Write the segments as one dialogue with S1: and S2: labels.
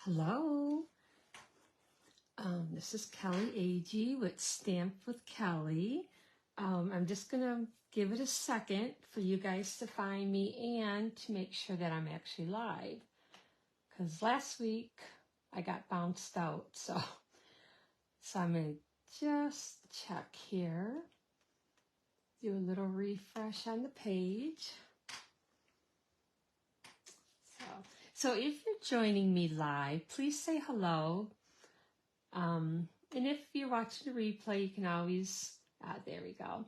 S1: Hello, this is Kelly Agee with Stamped with Kelly. I'm just going to give it a second for you guys to find me and to make sure that I'm actually live. Because last week I got bounced out, so I'm going to just check here. Do a little refresh on the page. So if you're joining me live, please say hello. And if you're watching the replay, you can always, there we go.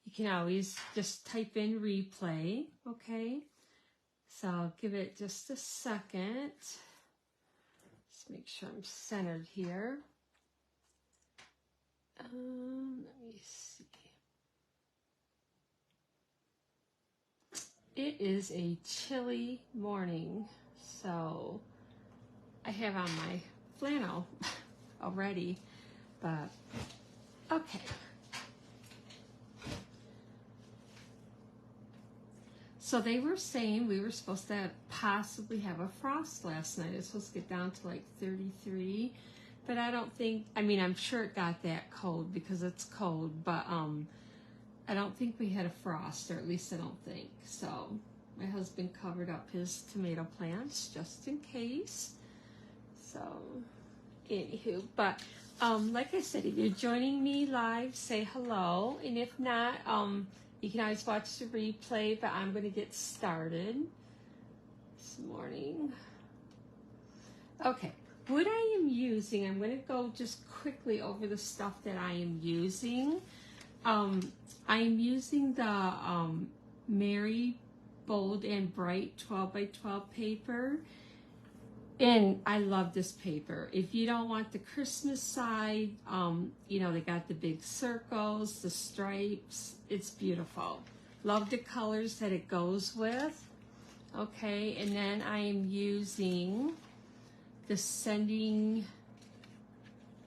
S1: You can always just type in replay, okay? So I'll give it just a second. Just make sure I'm centered here. Let me see. It is a chilly morning, so I have on my flannel already, but okay. So they were saying we were supposed to possibly have a frost last night. It was supposed to get down to like 33, but I don't think, I mean, I'm sure it got that cold because it's cold, but I don't think we had a frost, or at least I don't think. So my husband covered up his tomato plants just in case. So anywho, but like I said, if you're joining me live, say hello, and if not, you can always watch the replay, but I'm going to get started this morning. Okay, what I am using, I'm going to go just quickly over the stuff that I am using. I'm using the Merry Bold and Bright 12 by 12 paper. And I love this paper. If you don't want the Christmas side, you know, they got the big circles, the stripes. It's beautiful. Love the colors that it goes with. Okay, and then I am using the Sending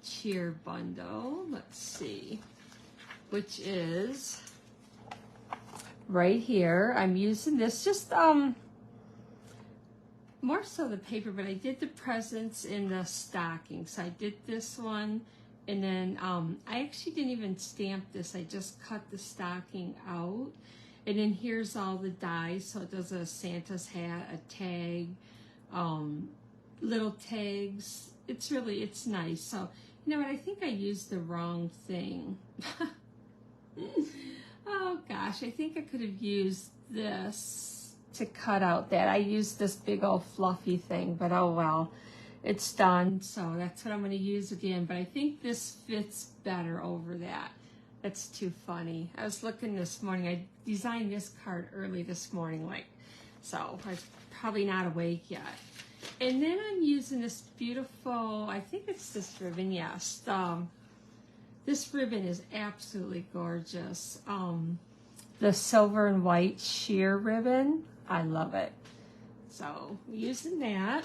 S1: Cheer bundle. Let's see, which is right here. I'm using this just more so the paper, but I did the presents in the stocking. So I did this one, and then I actually didn't even stamp this. I just cut the stocking out, and then here's all the dies. So it does a Santa's hat, a tag, little tags. It's nice. So you know what? I think I used the wrong thing. Oh gosh, I think I could have used this to cut out that. I used this big old fluffy thing, but oh well, it's done. So that's what I'm going to use again, but I think this fits better over that. That's too funny. I was looking this morning. I designed this card early this morning, so I was probably not awake yet. And then I'm using this beautiful, I think it's this ribbon, yes. This ribbon is absolutely gorgeous. The silver and white sheer ribbon. I love it. So I'm using that.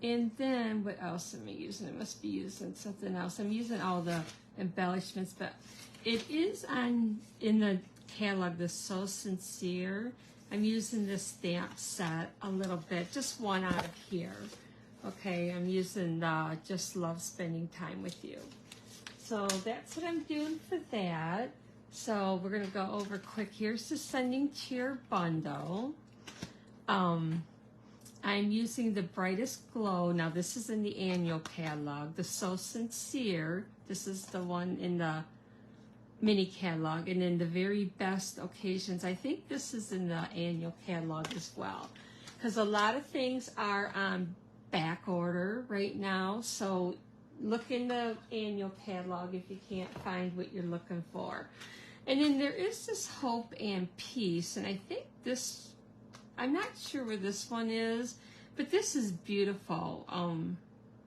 S1: And then what else am I using? I must be using something else. I'm using all the embellishments, but it is in the catalog, the So Sincere. I'm using this stamp set a little bit, just one out of here. Okay, I'm using Just Love Spending Time with You. So that's what I'm doing for that. So we're going to go over quick. Here's the Sending Cheer bundle. I'm using the Brightest Glow. Now this is in the annual catalog. The So Sincere. This is the one in the mini catalog. And then the Very Best Occasions. I think this is in the annual catalog as well. Because a lot of things are on back order right now. So look in the annual catalog if you can't find what you're looking for. And then there is this Hope and Peace, and I think this, I'm not sure where this one is, but this is beautiful.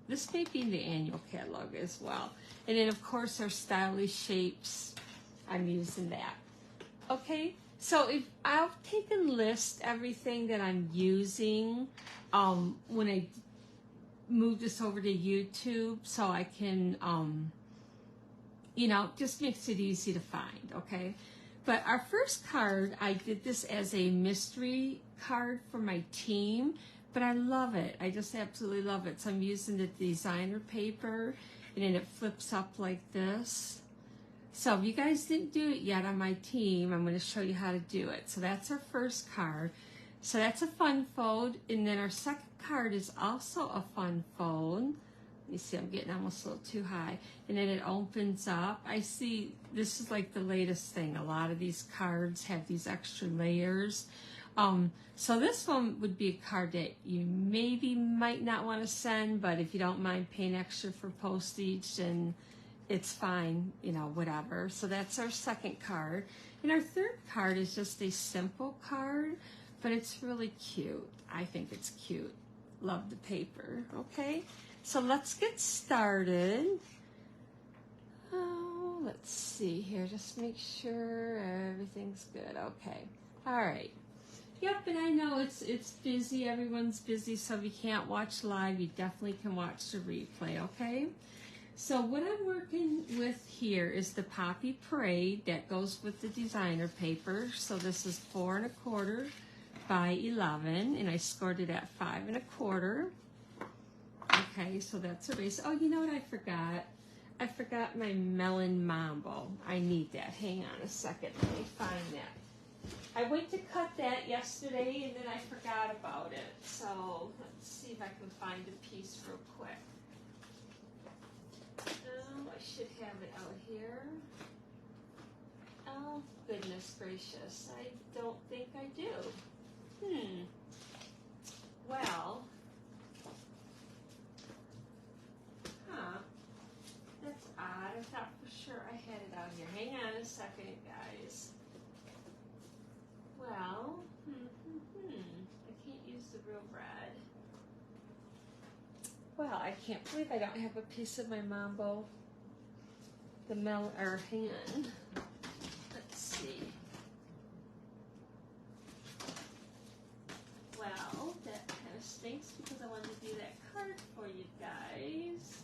S1: This may be in the annual catalog as well. And then of course our Stylish Shapes, I'm using that. Okay, so if I'll take and list everything that I'm using when I move this over to YouTube, so I can, you know, just makes it easy to find, okay? But our first card, I did this as a mystery card for my team, but I love it. I just absolutely love it. So I'm using the designer paper, and then it flips up like this. So if you guys didn't do it yet on my team, I'm going to show you how to do it. So that's our first card. So that's a fun fold, and then our second card is also a fun fold. You see, I'm getting almost a little too high. And then it opens up. I see this is like the latest thing. A lot of these cards have these extra layers. So this one would be a card that you maybe might not want to send, but if you don't mind paying extra for postage, then it's fine, you know, whatever. So that's our second card. And our third card is just a simple card, but it's really cute. I think it's cute. Love the paper, okay? So let's get started. Oh, let's see here. Just make sure everything's good. Okay. All right. Yep, and I know it's busy. Everyone's busy, so if you can't watch live, you definitely can watch the replay, okay? So what I'm working with here is the Poppy Parade that goes with the designer paper. So this is 4 1/4 by 11, and I scored it at 5 1/4. Okay, so that's a base. Oh, you know what I forgot? I forgot my melon mambo. I need that. Hang on a second. Let me find that. I went to cut that yesterday, and then I forgot about it. So let's see if I can find a piece real quick. Oh, I should have it out here. Oh, goodness gracious. I don't think I do. Well, that's odd. I thought for sure I had it out here. Hang on a second, guys. Well, I can't use the real red. Well, I can't believe I don't have a piece of my mambo. The melon, or hang on. Let's see. Well, that kind of stinks because I wanted to do that card for you guys.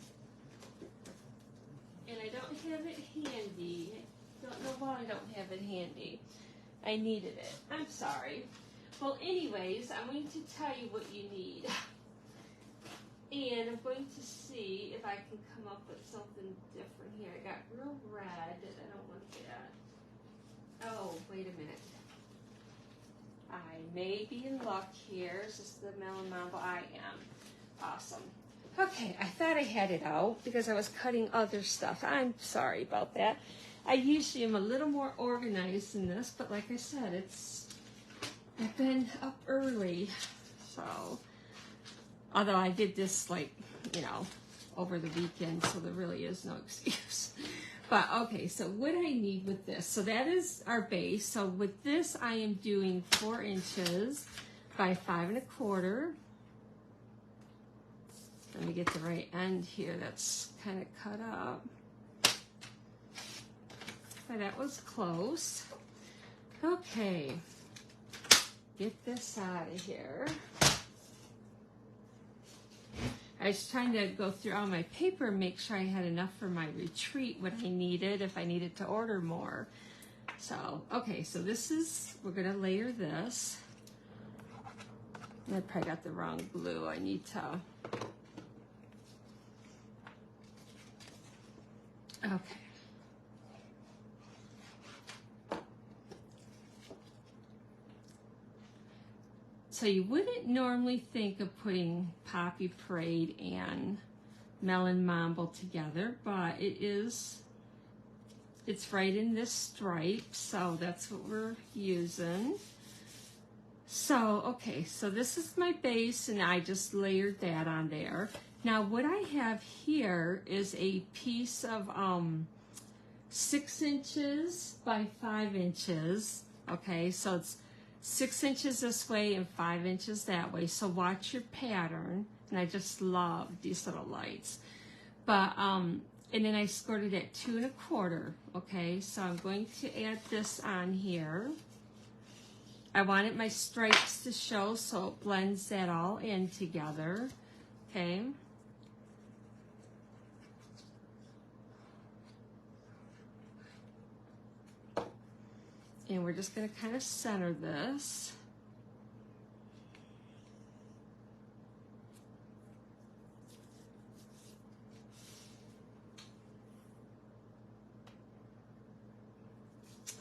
S1: And I don't have it handy. Don't know why I don't have it handy. I needed it. I'm sorry. Well, anyways, I'm going to tell you what you need. And I'm going to see if I can come up with something different here. I got real red. I don't want that. Oh, wait a minute. I may be in luck here. Is this the melon mambo? I am. Awesome. Okay, I thought I had it out because I was cutting other stuff. I'm sorry about that. I usually am a little more organized than this, but like I said, I've been up early, so, although I did this like, you know, over the weekend, so there really is no excuse. But okay, so what I need with this, so that is our base. So with this, I am doing 4 inches by 5 1/4. Let me get the right end here. That's kind of cut up. But that was close. Okay, get this out of here. I was trying to go through all my paper and make sure I had enough for my retreat, what I needed, if I needed to order more. So, okay, so this is, we're gonna layer this. I probably got the wrong glue. I need to, okay. So you wouldn't normally think of putting Poppy Parade and Melon Mambo together, but it's right in this stripe, so that's what we're using. So, okay, so this is my base, and I just layered that on there. Now, what I have here is a piece of 6 inches by 5 inches, okay, so it's 6 inches this way and 5 inches that way. So watch your pattern. And I just love these little lights. But, and then I scored it at 2 1/4. Okay, so I'm going to add this on here. I wanted my stripes to show, so it blends that all in together. Okay. And we're just going to kind of center this.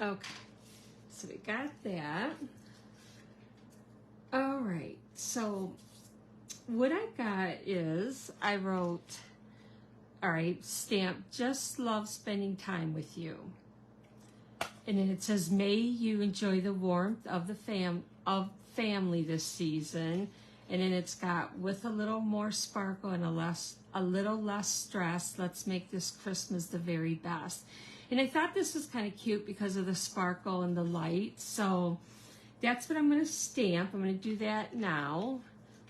S1: Okay, so we got that. All right, so what I got is I wrote, all right, stamp, just love spending time with you. And then it says, may you enjoy the warmth of the family this season. And then it's got, with a little more sparkle and a little less stress, let's make this Christmas the very best. And I thought this was kind of cute because of the sparkle and the light. So that's what I'm going to stamp. I'm going to do that now.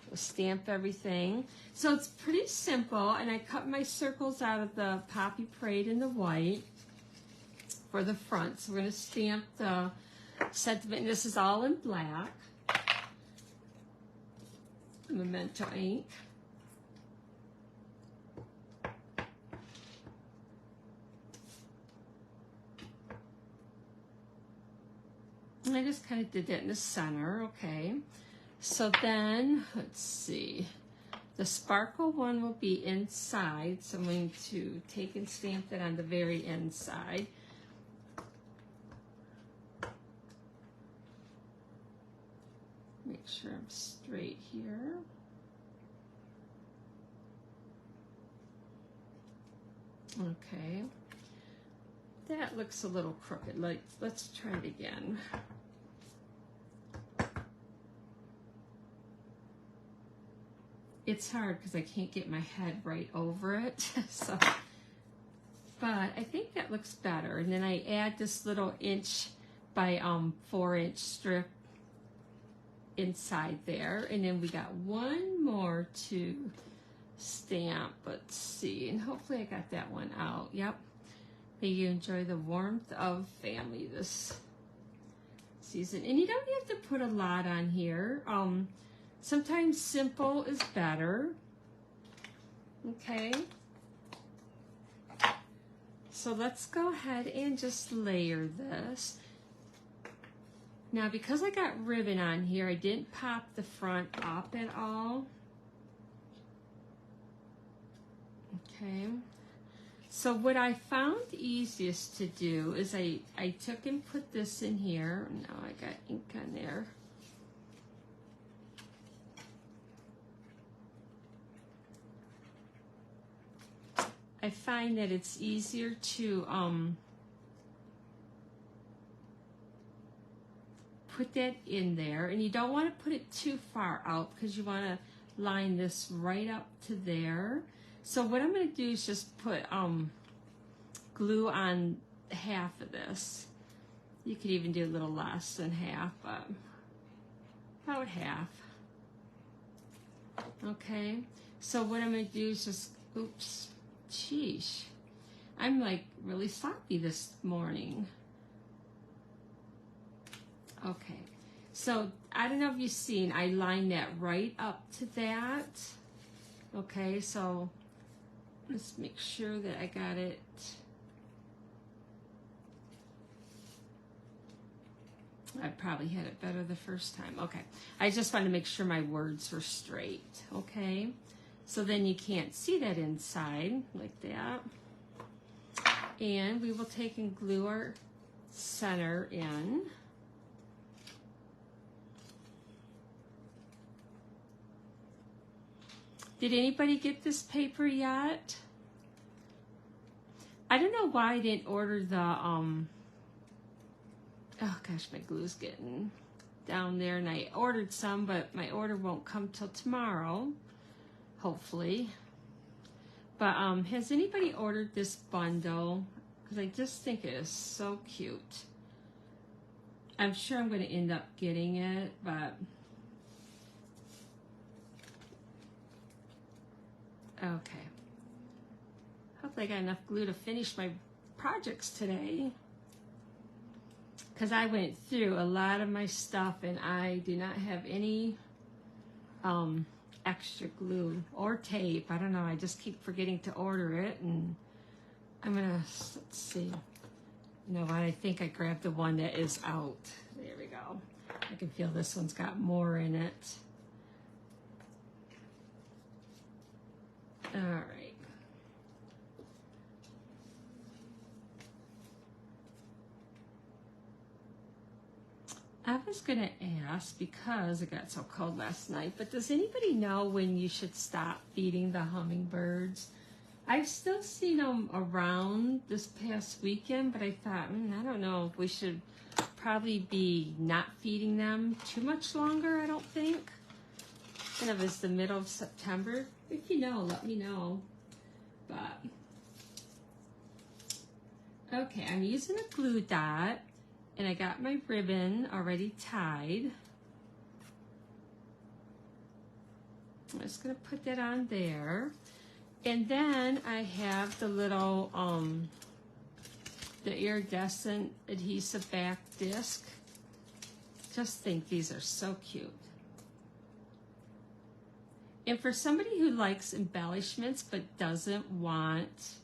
S1: We'll stamp everything. So it's pretty simple. And I cut my circles out of the Poppy Parade in the white for the front. So we're going to stamp the sentiment. And this is all in black. Memento ink. And I just kind of did that in the center, okay. So then, let's see. The sparkle one will be inside, so I'm going to take and stamp that on the very inside. Make sure I'm straight here. Okay. That looks a little crooked. Let's try it again. It's hard because I can't get my head right over it. So, but I think that looks better. And then I add this little inch by 4-inch strip inside there. And then we got one more to stamp. Let's see. And hopefully I got that one out. Yep. May you enjoy the warmth of family this season. And you don't have to put a lot on here. Sometimes simple is better. Okay. So let's go ahead and just layer this. Now, because I got ribbon on here, I didn't pop the front up at all. Okay. So what I found easiest to do is I took and put this in here. Now I got ink on there. I find that it's easier to put that in there, and you don't want to put it too far out because you want to line this right up to there. So what I'm going to do is just put glue on half of this. You could even do a little less than half, but about half. Okay, so what I'm going to do is just, oops, sheesh. I'm like really sloppy this morning. Okay, so I don't know if you've seen, I lined that right up to that. Okay, so let's make sure that I got it. I probably had it better the first time. Okay, I just wanted to make sure my words were straight. Okay, so then you can't see that inside like that. And we will take and glue our center in. Did anybody get this paper yet? I don't know why I didn't order the, oh gosh, my glue's getting down there, and I ordered some, but my order won't come till tomorrow, hopefully. But has anybody ordered this bundle? Because I just think it is so cute. I'm sure I'm going to end up getting it, but okay. Hopefully I got enough glue to finish my projects today. Because I went through a lot of my stuff and I do not have any extra glue or tape. I don't know, I just keep forgetting to order it, and I'm gonna, let's see. You know what, I think I grabbed the one that is out. There we go. I can feel this one's got more in it. All right. . I was gonna ask, because it got so cold last night, but does anybody know when you should stop feeding the hummingbirds? I've still seen them around this past weekend, but I thought, I don't know if we should probably be not feeding them too much longer, I don't think. And it was the middle of September. If you know, let me know. But, okay, I'm using a glue dot, and I got my ribbon already tied. I'm just gonna put that on there. And then I have the little, the iridescent adhesive back disc. Just think these are so cute. And for somebody who likes embellishments but doesn't want,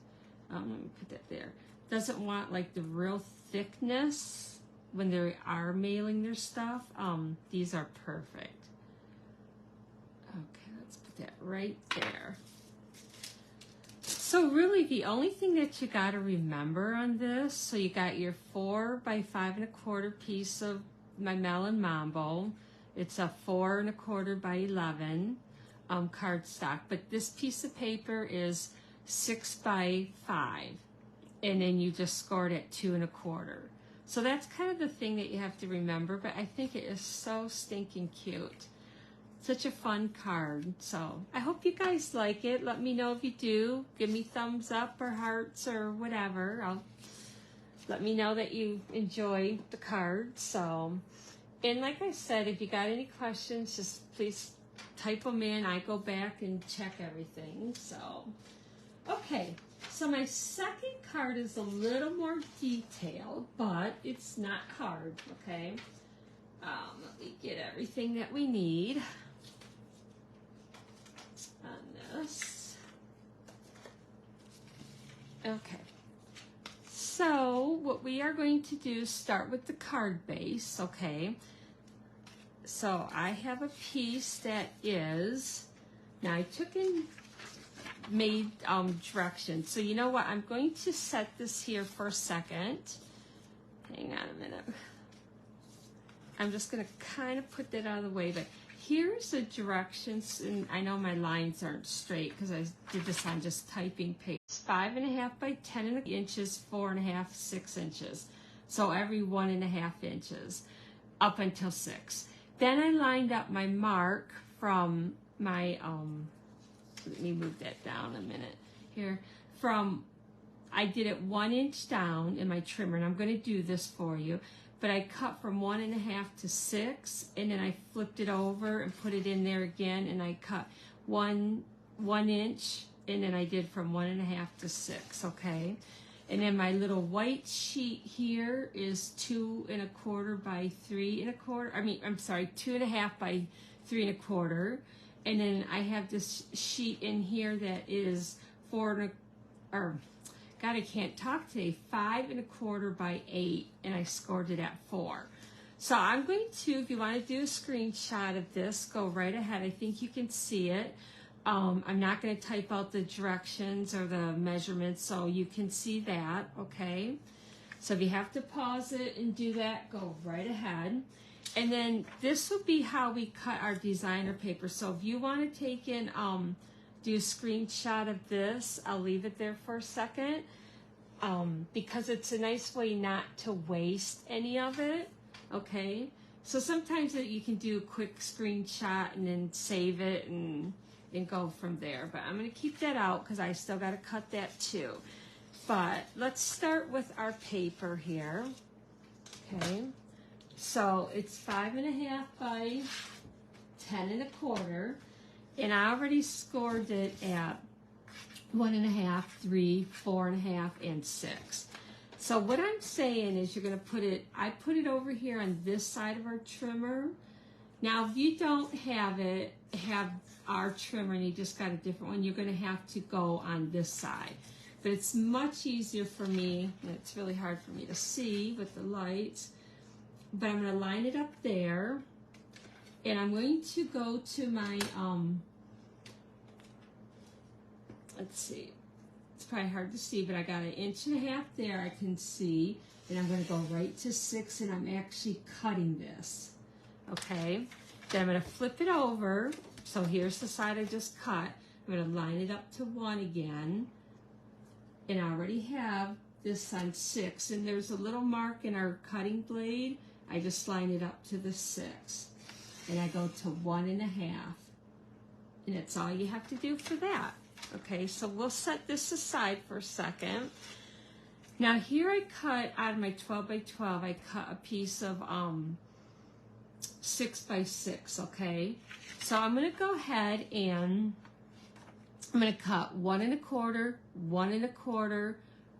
S1: let me put that there, doesn't want like the real thickness when they are mailing their stuff, these are perfect. Okay, let's put that right there. So really the only thing that you got to remember on this, so you got your 4 by 5 1/4 piece of my Melon Mambo. It's a 4 1/4 by 11 cardstock, but this piece of paper is 6 by 5, and then you just scored at 2 1/4. So that's kind of the thing that you have to remember, but I think it is so stinking cute. Such a fun card. So I hope you guys like it. Let me know if you do. Give me thumbs up or hearts or whatever. Let me know that you enjoy the card. So, and like I said, if you got any questions, just please type them in. I go back and check everything. So, okay. So my second card is a little more detailed, but it's not hard, okay? Let me get everything that we need on this. Okay. So what we are going to do is start with the card base, okay? So I have a piece that is, now I took and made directions. So you know what, I'm going to set this here for a second. Hang on a minute. I'm just going to kind of put that out of the way, but here's the directions, and I know my lines aren't straight because I did this on just typing paper. It's 5 1/2 by 10 inches, 4 1/2, 6 inches. So every 1 1/2 inches up until 6. Then I lined up my mark from my, let me move that down a minute here. I did it 1 inch down in my trimmer, and I'm going to do this for you. But I cut from 1 1/2 to 6, and then I flipped it over and put it in there again, and I cut one inch, and then I did from 1 1/2 to 6, okay? And then my little white sheet here is 2 1/4 by 3 1/4. I'm sorry, 2 1/2 by 3 1/4. And then I have this sheet in here that is God, I can't talk today, 5 1/4 by 8, and I scored it at 4. So I'm going to, if you want to do a screenshot of this, go right ahead. I think you can see it. I'm not going to type out the directions or the measurements, so you can see that, okay? So if you have to pause it and do that, go right ahead. And then this will be how we cut our designer paper. So if you want to take in, do a screenshot of this, I'll leave it there for a second, because it's a nice way not to waste any of it, okay? So sometimes you can do a quick screenshot and then save it and go from there. But I'm going to keep that out because I still got to cut that too. But let's start with our paper here, okay? So it's 5 1/2 by 10 1/4. And I already scored it at 1 1/2, 3, 4 1/2, and 6. So what I'm saying is you're going to put it, I put it over here on this side of our trimmer. Now, if you don't have our trimmer and you just got a different one, you're going to have to go on this side. But it's much easier for me, and it's really hard for me to see with the lights, but I'm going to line it up there. And I'm going to go to my, let's see, It's probably hard to see, but I got 1.5 inches there I can see, and I'm going to go right to 6, and I'm actually cutting this, okay? Then I'm going to flip it over, so here's the side I just cut. I'm going to line it up to 1 again, and I already have this on 6, and there's a little mark in our cutting blade. I just line it up to the 6, and I go to 1.5, and that's all you have to do for that. Okay, so we'll set this aside for a second. Now here I cut out of my 12 by 12, I cut a piece of 6 by 6, okay? So I'm gonna go ahead and I'm gonna cut 1 1/4, 1 1/4,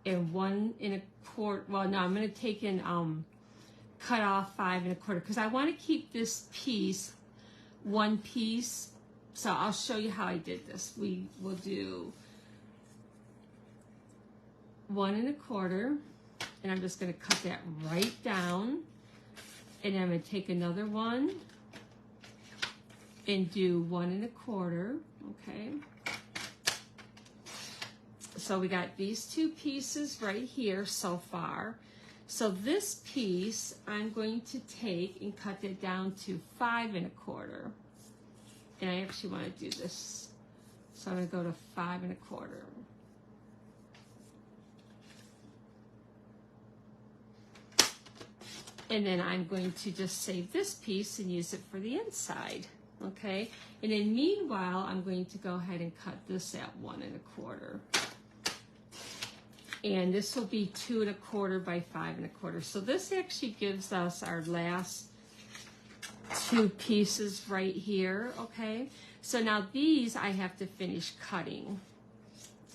S1: and 1 1/4. Well, no, I'm gonna take and cut off 5 1/4 because I want to keep this piece one piece. So I'll show you how I did this. We will do 1 1/4, and I'm just gonna cut that right down, and then I'm gonna take another one and do 1 1/4, okay? So we got these 2 pieces right here so far. So this piece, I'm going to take and cut it down to 5 1/4. And I actually want to do this. So I'm going to go to 5 1/4. And then I'm going to just save this piece and use it for the inside. Okay? And then meanwhile, I'm going to go ahead and cut this at 1 1/4. And this will be 2 1/4 by 5 1/4. So this actually gives us our last 2 pieces right here, okay? So now these I have to finish cutting.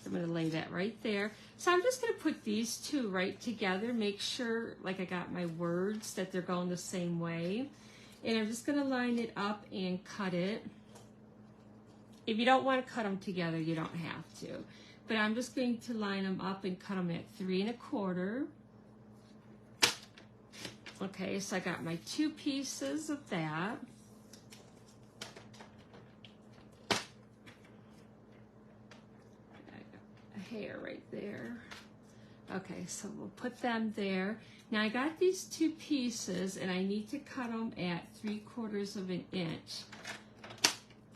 S1: I'm gonna lay that right there. So I'm just gonna put these 2 right together, make sure like I got my words that they're going the same way. And I'm just gonna line it up and cut it. If you don't wanna cut them together, you don't have to. But I'm just going to line them up and cut them at 3 1/4. Okay, so I got my 2 pieces of that. I got a hair right there. Okay, so we'll put them there. Now I got these 2 pieces and I need to cut them at 3/4 of an inch.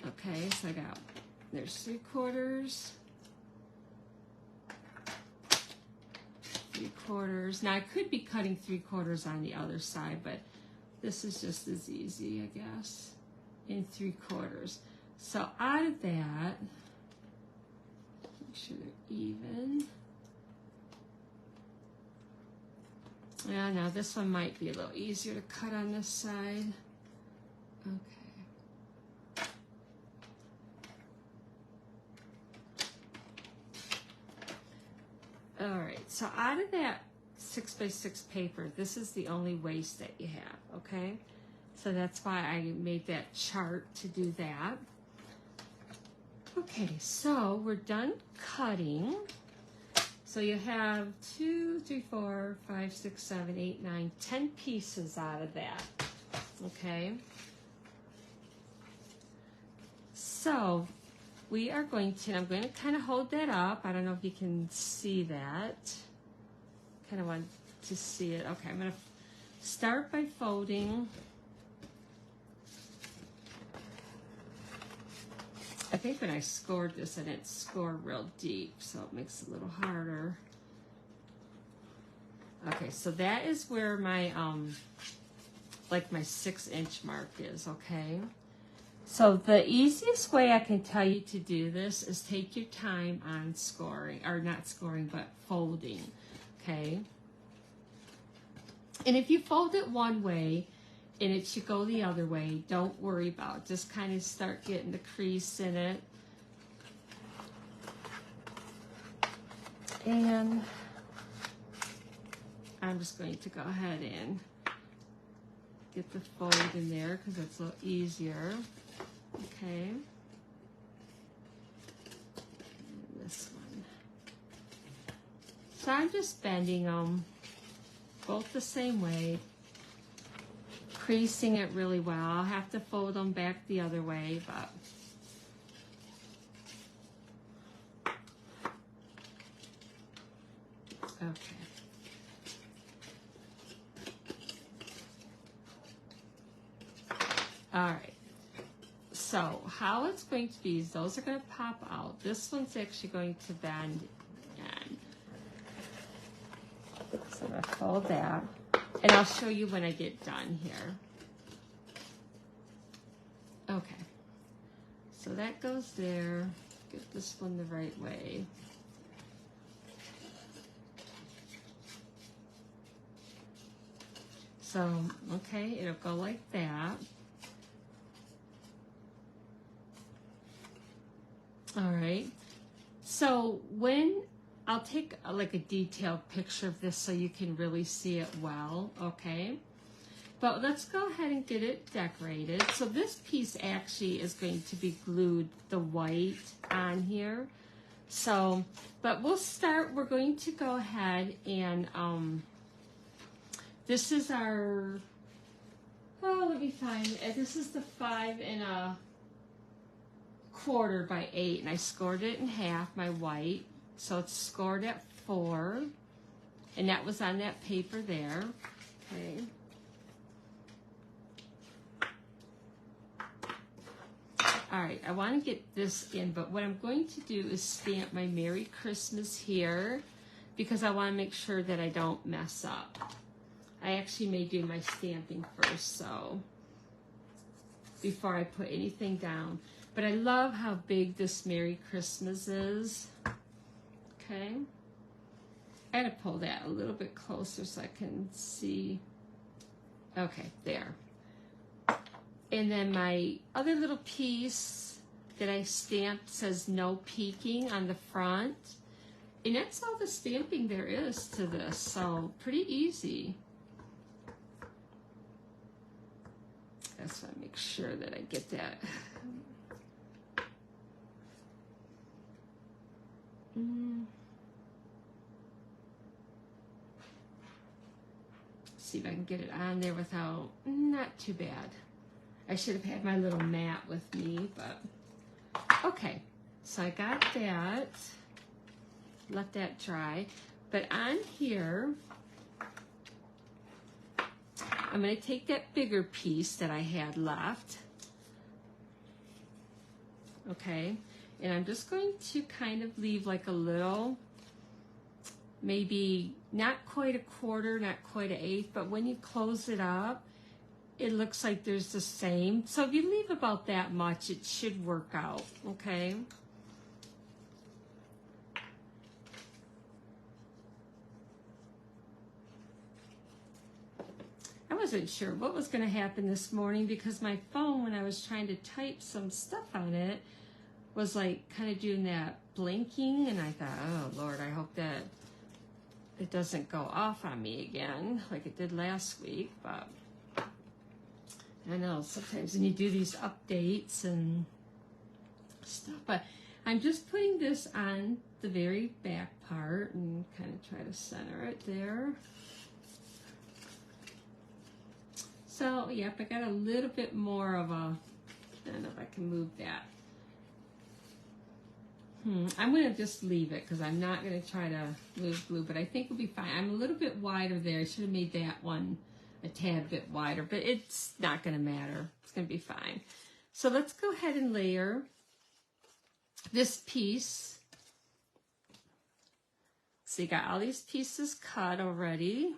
S1: Okay, so I got, there's 3/4. 3/4. Now I could be cutting 3/4 on the other side, but this is just as easy, I guess, in 3/4. So out of that, make sure they're even. Yeah, now this one might be a little easier to cut on this side. Okay. All right, so out of that 6 by 6 paper, this is the only waste that you have, okay? So that's why I made that chart to do that. Okay, so we're done cutting. So you have 2, 3, 4, 5, 6, 7, 8, 9, 10 pieces out of that, okay? So we are going to, I'm going to kind of hold that up. I don't know if you can see that. Kind of want to see it. Okay, I'm going to start by folding. I think when I scored this, I didn't score real deep, so it makes it a little harder. Okay, so that is where my, like my 6-inch mark is, okay? So the easiest way I can tell you to do this is take your time on scoring, or not scoring, but folding, okay? And if you fold it one way and it should go the other way, don't worry about it. Just kind of start getting the crease in it. And I'm just going to go ahead and get the fold in there because it's a little easier. Okay. And this one. So I'm just bending them both the same way, creasing it really well. I'll have to fold them back the other way, but Okay. All right. So how it's going to be is those are going to pop out. This one's actually going to bend in. So I'm going to fold that. And I'll show you when I get done here. Okay. So that goes there. Get this one the right way. So, okay, it'll go like that. All right. So when I'll take like a detailed picture of this so you can really see it well, okay? But let's go ahead and get it decorated. So this piece actually is going to be glued, the white on here. So, but we'll start, we're going to go ahead and, this is our, oh, let me find, this is the 5 1/4 by 8, and I scored it in half, my white. So it's scored at 4, and that was on that paper there, okay. All right, I want to get this in, but what I'm going to do is stamp my Merry Christmas here because I want to make sure that I don't mess up. I actually may do my stamping first, so before I put anything down. But I love how big this Merry Christmas is. Okay. I gotta pull that a little bit closer so I can see. Okay, there. And then my other little piece that I stamped says no peeking on the front. And that's all the stamping there is to this, so pretty easy. I just want to make sure that I get that. See if I can get it on there without, not too bad. I should have had my little mat with me, but okay. So I got that, let that dry. But on here, I'm going to take that bigger piece that I had left, okay, and I'm just going to kind of leave like a little, maybe not quite a 1/4, not quite an 1/8, but when you close it up, it looks like there's the same. So if you leave about that much, it should work out, okay? I wasn't sure what was going to happen this morning because my phone, when I was trying to type some stuff on it, was like kind of doing that blinking, and I thought, oh Lord, I hope that it doesn't go off on me again like it did last week. But I know sometimes when you do these updates and stuff, but I'm just putting this on the very back part and kind of try to center it there. So, yep, I got a little bit more of a, I don't know if I can move that. I'm going to just leave it because I'm not going to try to move glue, but I think it'll be fine. I'm a little bit wider there. I should have made that one a tad bit wider, but it's not going to matter. It's going to be fine. So let's go ahead and layer this piece. So you got all these pieces cut already.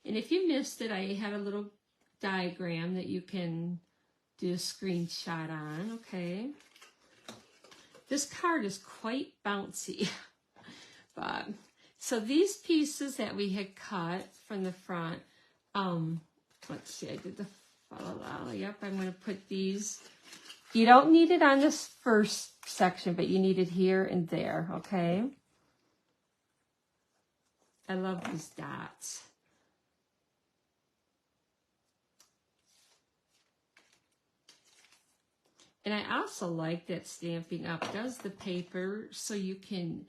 S1: And if you missed it, I had a little diagram that you can do a screenshot on, okay? This card is quite bouncy. But so these pieces that we had cut from the front, let's see, I did the yep, I'm going to put these. You don't need it on this first section, but you need it here and there, okay? I love these dots. And I also like that Stampin' Up! Does the paper so you can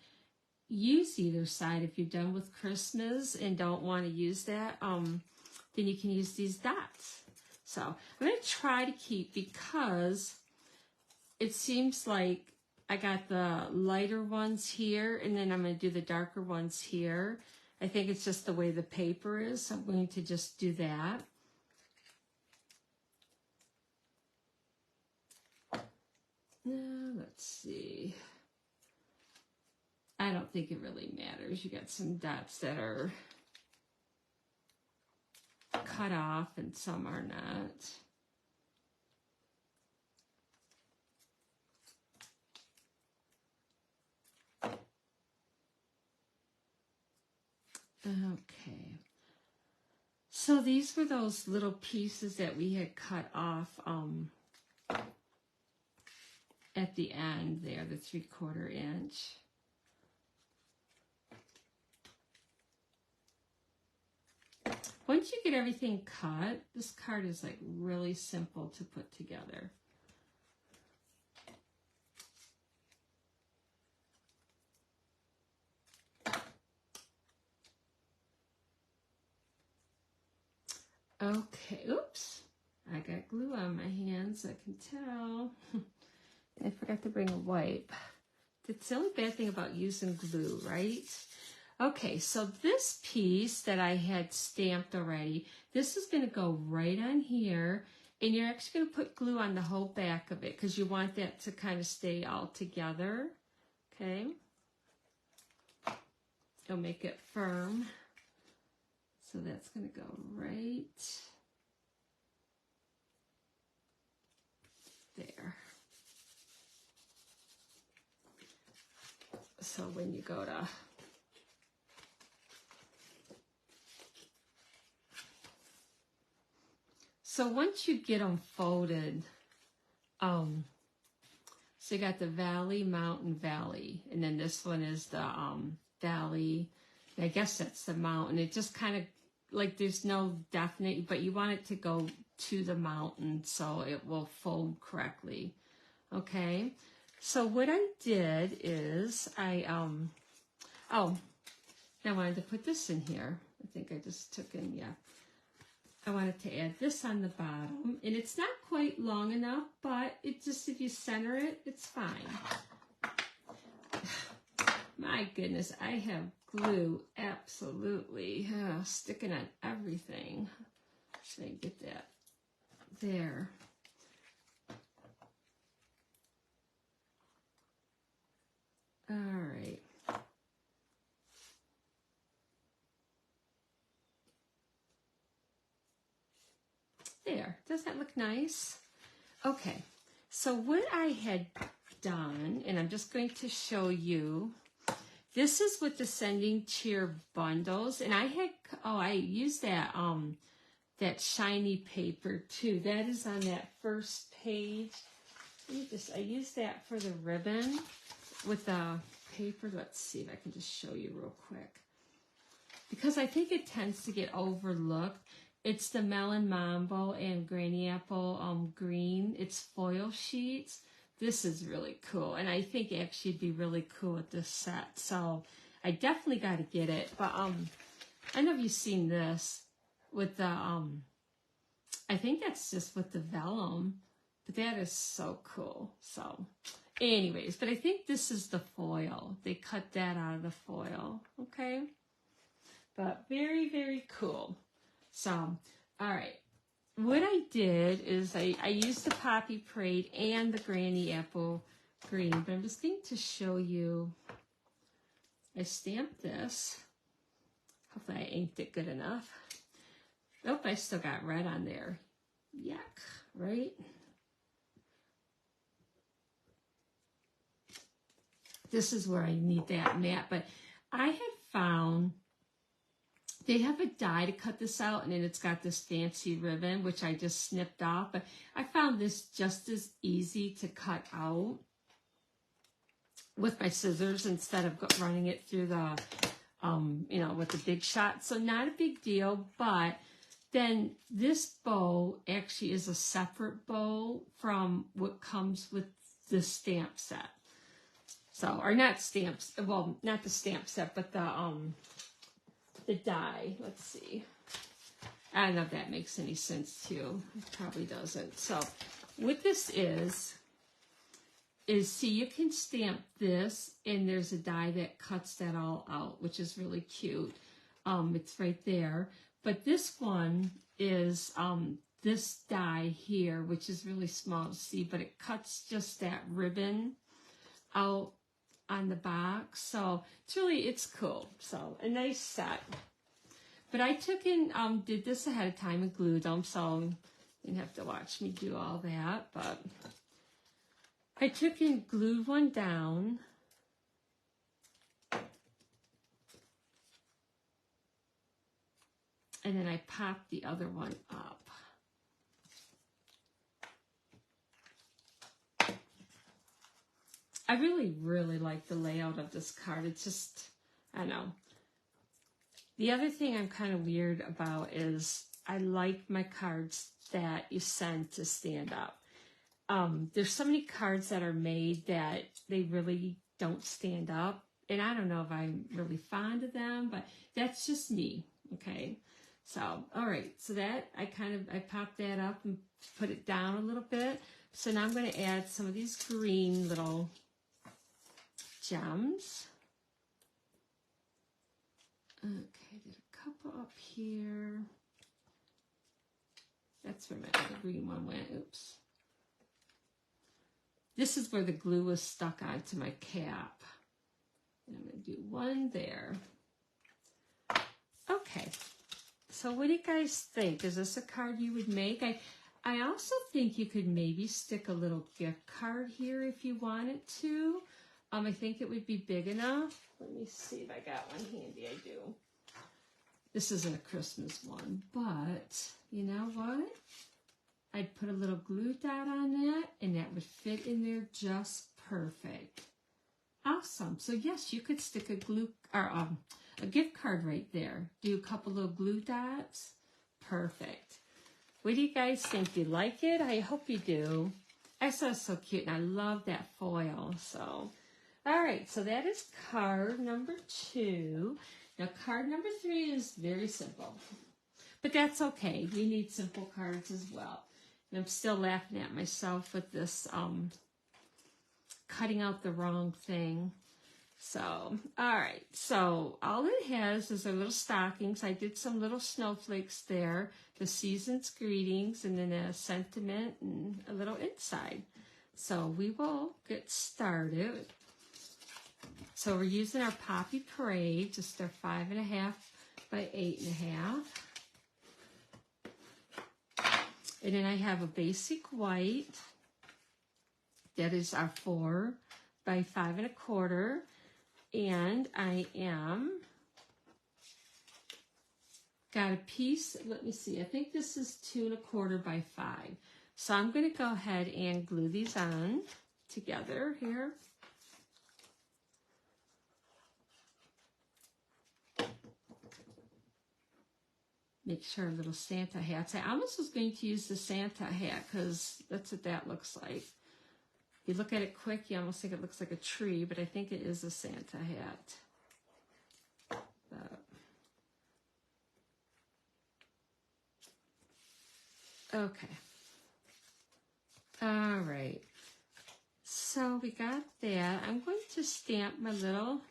S1: use either side. If you're done with Christmas and don't want to use that, then you can use these dots. So I'm going to try to keep, because it seems like I got the lighter ones here, and then I'm going to do the darker ones here. I think it's just the way the paper is, so I'm going to just do that. Now, let's see. I don't think it really matters. You got some dots that are cut off and some are not. Okay. So these were those little pieces that we had cut off at the end there, the 3/4 inch. Once you get everything cut, this card is like really simple to put together. Okay, oops, I got glue on my hands, I can tell. I forgot to bring a wipe. That's the only bad thing about using glue, right? Okay, so this piece that I had stamped already, this is going to go right on here, and you're actually going to put glue on the whole back of it because you want that to kind of stay all together, okay? It'll make it firm. So that's going to go right there. So when you go to so once you get them folded, so you got the valley, mountain, valley, and then this one is the valley. I guess that's the mountain. It just kind of like there's no definite, but you want it to go to the mountain so it will fold correctly. Okay, so what I did is I wanted to put this in here. I think I just took in, yeah. I wanted to add this on the bottom, and it's not quite long enough, but it just, if you center it, it's fine. My goodness, I have glue absolutely sticking on everything. Should I get that there? All right. There, does that look nice? Okay, so what I had done, and I'm just going to show you, this is with the Sending Cheer bundles, and I had, I used that that shiny paper too. That is on that first page. I used that for the ribbon with the paper. Let's see if I can just show you real quick, because I think it tends to get overlooked. It's the Melon Mambo and Granny Apple Green. It's foil sheets. This is really cool, and I think actually it'd be really cool with this set. So I definitely got to get it. But I know you've seen this with the I think that's just with the vellum, but that is so cool. So anyways, but I think this is the foil. They cut that out of the foil. Okay, but very, very cool. So all right. What I did is I used the Poppy Parade and the Granny Apple Green, but I'm just going to show you. I stamped this. Hopefully I inked it good enough. Oh, I still got red on there. Yuck, right? This is where I need that matte, but I had found they have a die to cut this out, and then it's got this fancy ribbon, which I just snipped off. But I found this just as easy to cut out with my scissors instead of running it through the, with the Big Shot. So not a big deal, but then this bow actually is a separate bow from what comes with the stamp set. So, or not stamps, well, not the stamp set, but the die. Let's see. I don't know if that makes any sense too. It probably doesn't. So what this is is, see, you can stamp this, and there's a die that cuts that all out, which is really cute. It's right there. But this one is this die here, which is really small to see, but it cuts just that ribbon out on the box. So it's cool. So a nice set. But I took and did this ahead of time and glued them, so you didn't have to watch me do all that. But I took and glued one down. And then I popped the other one up. I really, really like the layout of this card. It's just, I don't know. The other thing I'm kind of weird about is I like my cards that you send to stand up. There's so many cards that are made that they really don't stand up. And I don't know if I'm really fond of them, but that's just me, okay? So, all right, so that, I popped that up and put it down a little bit. So now I'm going to add some of these green little gems. Okay, did a couple up here. That's where my other green one went, oops. This is where the glue was stuck onto my cap. And I'm going to do one there. Okay, so what do you guys think? Is this a card you would make? I also think you could maybe stick a little gift card here if you wanted to. I think it would be big enough. Let me see if I got one handy. I do. This isn't a Christmas one, but you know what? I'd put a little glue dot on that, and that would fit in there just perfect. Awesome. So yes, you could stick a glue or a gift card right there. Do a couple little glue dots. Perfect. What do you guys think? Do you like it? I hope you do. I thought it was so cute, and I love that foil. So, all right. So that is card number 2. Now, card number 3 is very simple, but that's okay. You need simple cards as well. And I'm still laughing at myself with this cutting out the wrong thing. So, all right. So all it has is our little stockings. I did some little snowflakes there, the season's greetings, and then a sentiment and a little inside. So we will get started. So we're using our Poppy Parade, just our 5.5 by 8.5. And then I have a basic white. That is our 4 by 5.25. And I got a piece, let me see, I think this is 2.25 by 5. So I'm going to go ahead and glue these on together here. Make sure little Santa hats. I almost was going to use the Santa hat because that's what that looks like. You look at it quick, you almost think it looks like a tree, but I think it is a Santa hat. Okay. All right. So we got that. I'm going to stamp my little...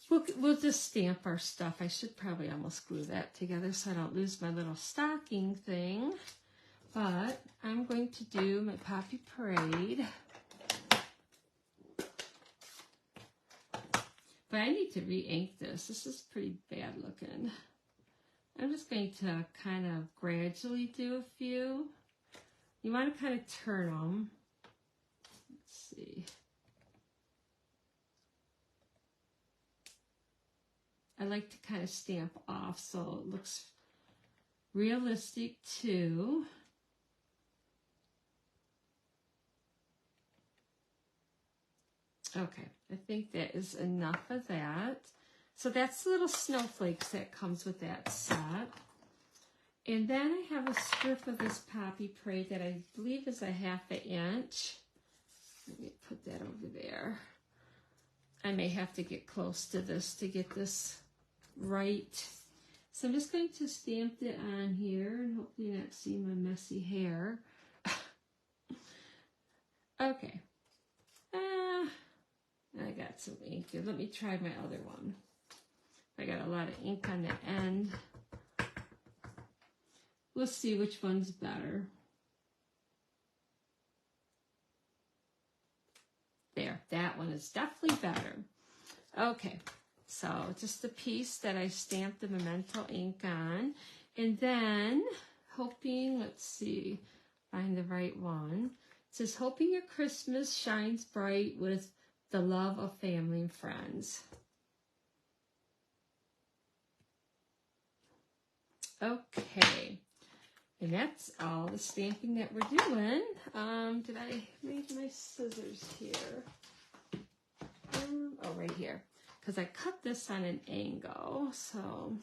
S1: We'll just stamp our stuff. I should probably almost glue that together so I don't lose my little stocking thing. But I'm going to do my Poppy Parade. But I need to re-ink this. This is pretty bad looking. I'm just going to kind of gradually do a few. You want to kind of turn them. Let's see. I like to kind of stamp off so it looks realistic too. Okay, I think that is enough of that. So that's the little snowflakes that comes with that set. And then I have a strip of this Poppy Parade that I believe is a 1/2 inch. Let me put that over there. I may have to get close to this to get this right. So I'm just going to stamp it on here and hopefully not see my messy hair. Okay. I got some ink. Let me try my other one. I got a lot of ink on the end. We'll see which one's better. There, that one is definitely better. Okay, so just the piece that I stamped the Memento ink on. And then, hoping, let's see, find the right one. It says, hoping your Christmas shines bright with the love of family and friends. Okay, and that's all the stamping that we're doing. Did I make my scissors here? Oh, right here, because I cut this on an angle, so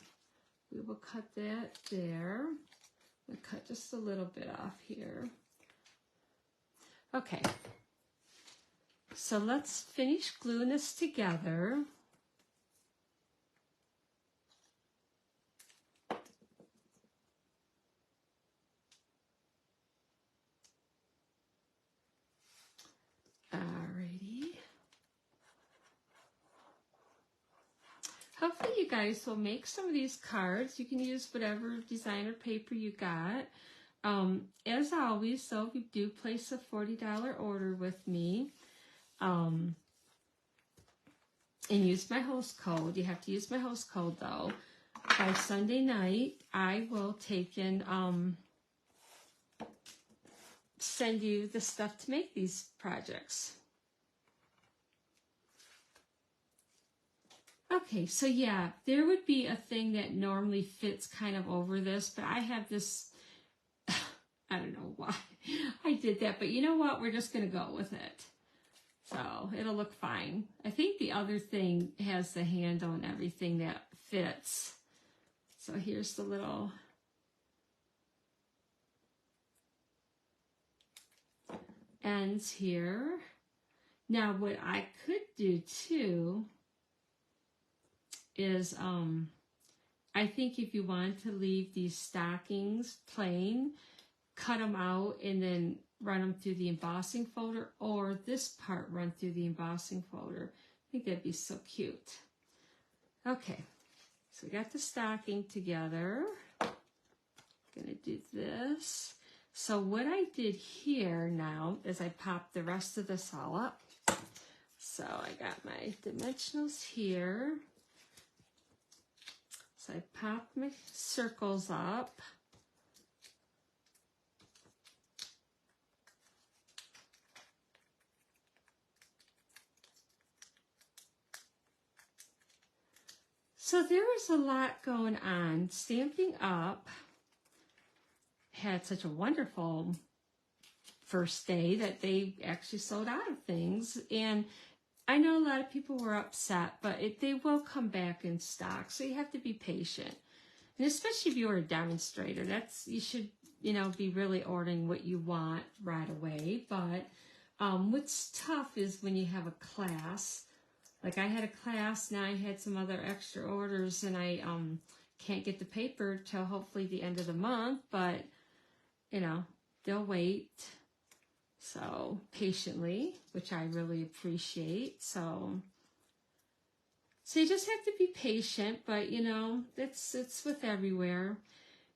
S1: we will cut that there. We'll cut just a little bit off here. Okay, so let's finish gluing this together. Alrighty. Hopefully you guys will make some of these cards. You can use whatever designer paper you got. As always, though, if you do place a $40 order with me, and use my host code, you have to use my host code, though. By Sunday night, I will take and send you the stuff to make these projects. Okay, so yeah, there would be a thing that normally fits kind of over this, but I have this, I don't know why I did that, but you know what? We're just going to go with it. So it'll look fine. I think the other thing has the handle and everything that fits. So here's the little ends here. Now what I could do too is I think if you want to leave these stockings plain, cut them out and then run them through the embossing folder, or this part run through the embossing folder. I think that'd be so cute. Okay, so we got the stocking together. Gonna do this. So what I did here now is I popped the rest of this all up. So I got my dimensionals here. So I popped my circles up. So there was a lot going on. Stamping Up had such a wonderful first day that they actually sold out of things. And I know a lot of people were upset, but they will come back in stock. So you have to be patient. And especially if you're a demonstrator, you should, be really ordering what you want right away. But what's tough is when you have a class. Like I had a class, now I had some other extra orders, and I can't get the paper till hopefully the end of the month, but they'll wait. So patiently, which I really appreciate. So you just have to be patient, but it's with everywhere.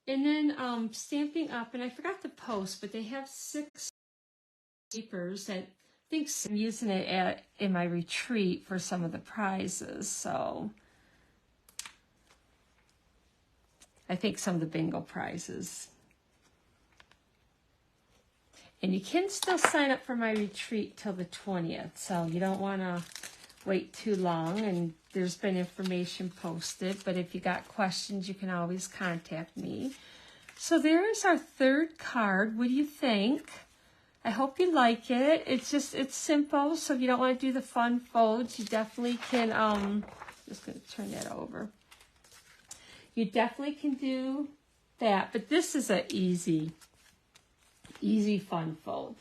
S1: And then Stamping Up, and I forgot to post, but they have 6 papers that I think I'm using it in my retreat for some of the prizes. So I think some of the bingo prizes. And you can still sign up for my retreat till the 20th. So you don't want to wait too long. And there's been information posted. But if you got questions, you can always contact me. So there's our 3rd card. What do you think? I hope you like it. It's simple. So if you don't want to do the fun folds, you definitely can, just going to turn that over. You definitely can do that. But this is an easy fun fold.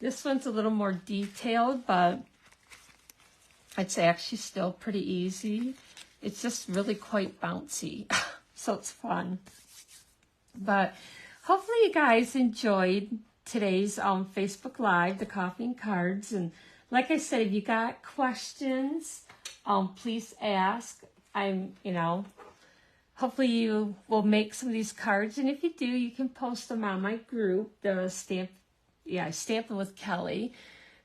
S1: This one's a little more detailed, but it's actually still pretty easy. It's just really quite bouncy, so it's fun. But hopefully you guys enjoyed today's Facebook Live, the coffee and cards. And like I said, if you got questions, please ask. Hopefully you will make some of these cards. And if you do, you can post them on my group, the Stamping with Kelly.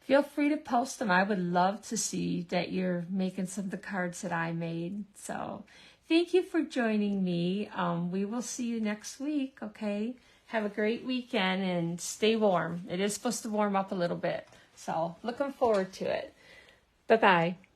S1: Feel free to post them. I would love to see that you're making some of the cards that I made. So thank you for joining me. We will see you next week, okay? Have a great weekend and stay warm. It is supposed to warm up a little bit. So looking forward to it. Bye-bye.